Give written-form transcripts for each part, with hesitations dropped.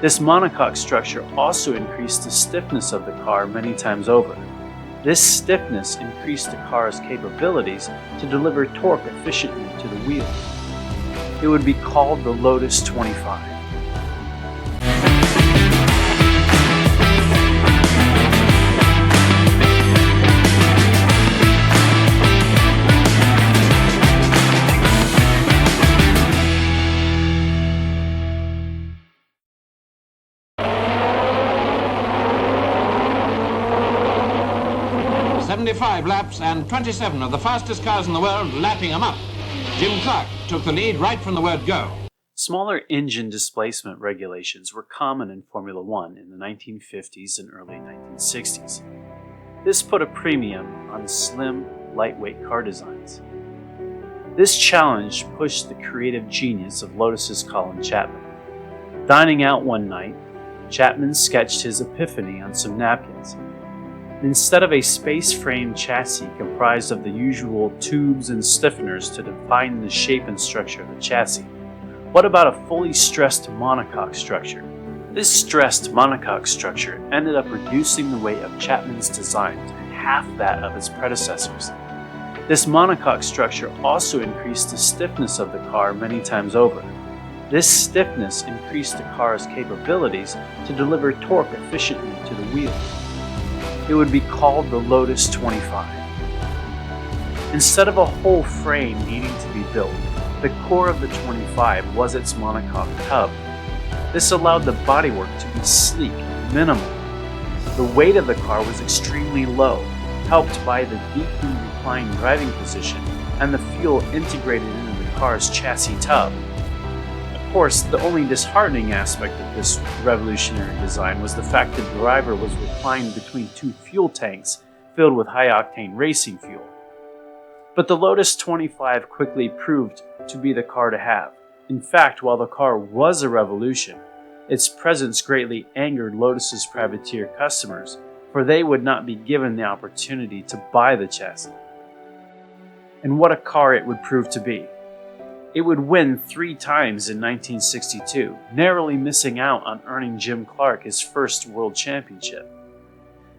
This monocoque structure also increased the stiffness of the car many times over. This stiffness increased the car's capabilities to deliver torque efficiently to the wheels. It would be called the Lotus 25. "75 laps and 27 of the fastest cars in the world lapping them up. Jim Clark took the lead right from the word go." Smaller engine displacement regulations were common in Formula One in the 1950s and early 1960s. This put a premium on slim, lightweight car designs. This challenge pushed the creative genius of Lotus's Colin Chapman. Dining out one night, Chapman sketched his epiphany on some napkins. Instead of a space-frame chassis comprised of the usual tubes and stiffeners to define the shape and structure of the chassis, what about a fully stressed monocoque structure? This stressed monocoque structure ended up reducing the weight of Chapman's design to half that of its predecessors. This monocoque structure also increased the stiffness of the car many times over. This stiffness increased the car's capabilities to deliver torque efficiently to the wheels. It would be called the Lotus 25. Instead of a whole frame needing to be built, the core of the 25 was its monocoque tub. This allowed the bodywork to be sleek and minimal. The weight of the car was extremely low, helped by the deeply reclined driving position and the fuel integrated into the car's chassis tub. Of course, the only disheartening aspect of this revolutionary design was the fact the driver was reclined between two fuel tanks filled with high-octane racing fuel. But the Lotus 25 quickly proved to be the car to have. In fact, while the car was a revolution, its presence greatly angered Lotus's privateer customers, for they would not be given the opportunity to buy the chassis. And what a car it would prove to be. It would win 3 times in 1962, narrowly missing out on earning Jim Clark his first world championship.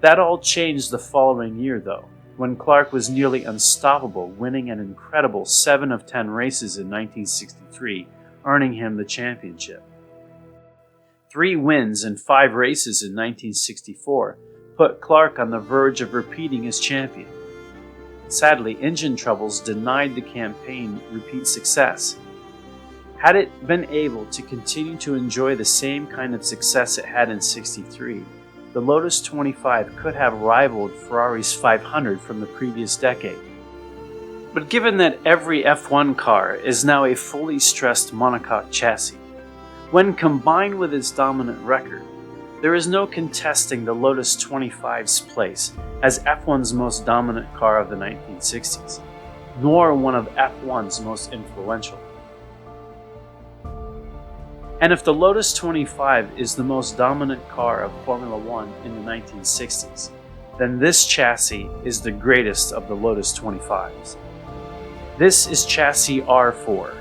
That all changed the following year, though, when Clark was nearly unstoppable, winning an incredible 7 of 10 races in 1963, earning him the championship. 3 wins and 5 races in 1964 put Clark on the verge of repeating as champion. Sadly, engine troubles denied the campaign repeat success. Had it been able to continue to enjoy the same kind of success it had in '63, the Lotus 25 could have rivaled Ferrari's 500 from the previous decade. But given that every F1 car is now a fully stressed monocoque chassis, when combined with its dominant record, there is no contesting the Lotus 25's place as F1's most dominant car of the 1960s, nor one of F1's most influential. And if the Lotus 25 is the most dominant car of Formula One in the 1960s, then this chassis is the greatest of the Lotus 25s. This is chassis R4.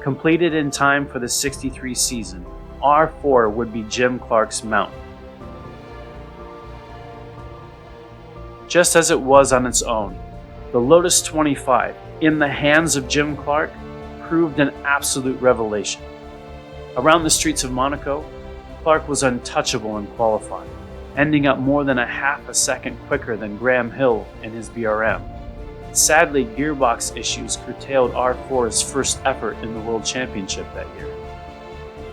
Completed in time for the '63 season, R4 would be Jim Clark's mountain. Just as it was on its own, the Lotus 25, in the hands of Jim Clark, proved an absolute revelation. Around the streets of Monaco, Clark was untouchable in qualifying, ending up more than a half a second quicker than Graham Hill in his BRM. Sadly, gearbox issues curtailed R4's first effort in the World Championship that year.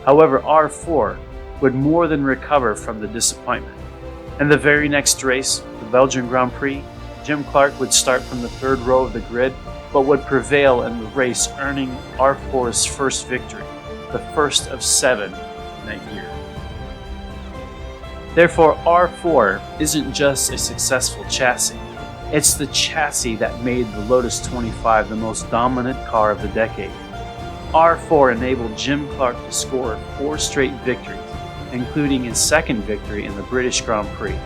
However, R4 would more than recover from the disappointment. In the very next race, the Belgian Grand Prix, Jim Clark would start from the 3rd row of the grid, but would prevail in the race, earning R4's first victory, the first of 7 that year. Therefore, R4 isn't just a successful chassis, it's the chassis that made the Lotus 25 the most dominant car of the decade. R4 enabled Jim Clark to score 4 straight victories, including his second victory in the British Grand Prix.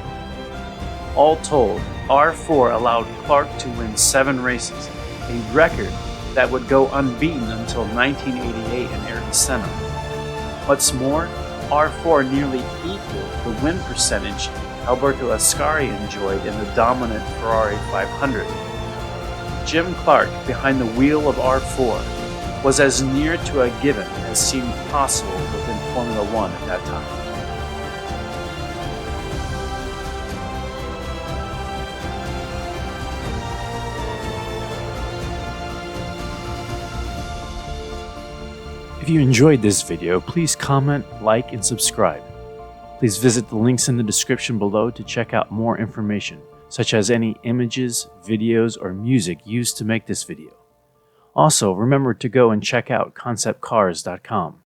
All told, R4 allowed Clark to win 7 races, a record that would go unbeaten until 1988 in Ayrton Senna. What's more, R4 nearly equaled the win percentage Alberto Ascari enjoyed in the dominant Ferrari 500. Jim Clark behind the wheel of R4 was as near to a given as seemed possible within Formula One at that time. If you enjoyed this video, please comment, like, and subscribe. Please visit the links in the description below to check out more information, such as any images, videos, or music used to make this video. Also, remember to go and check out conceptcars.com.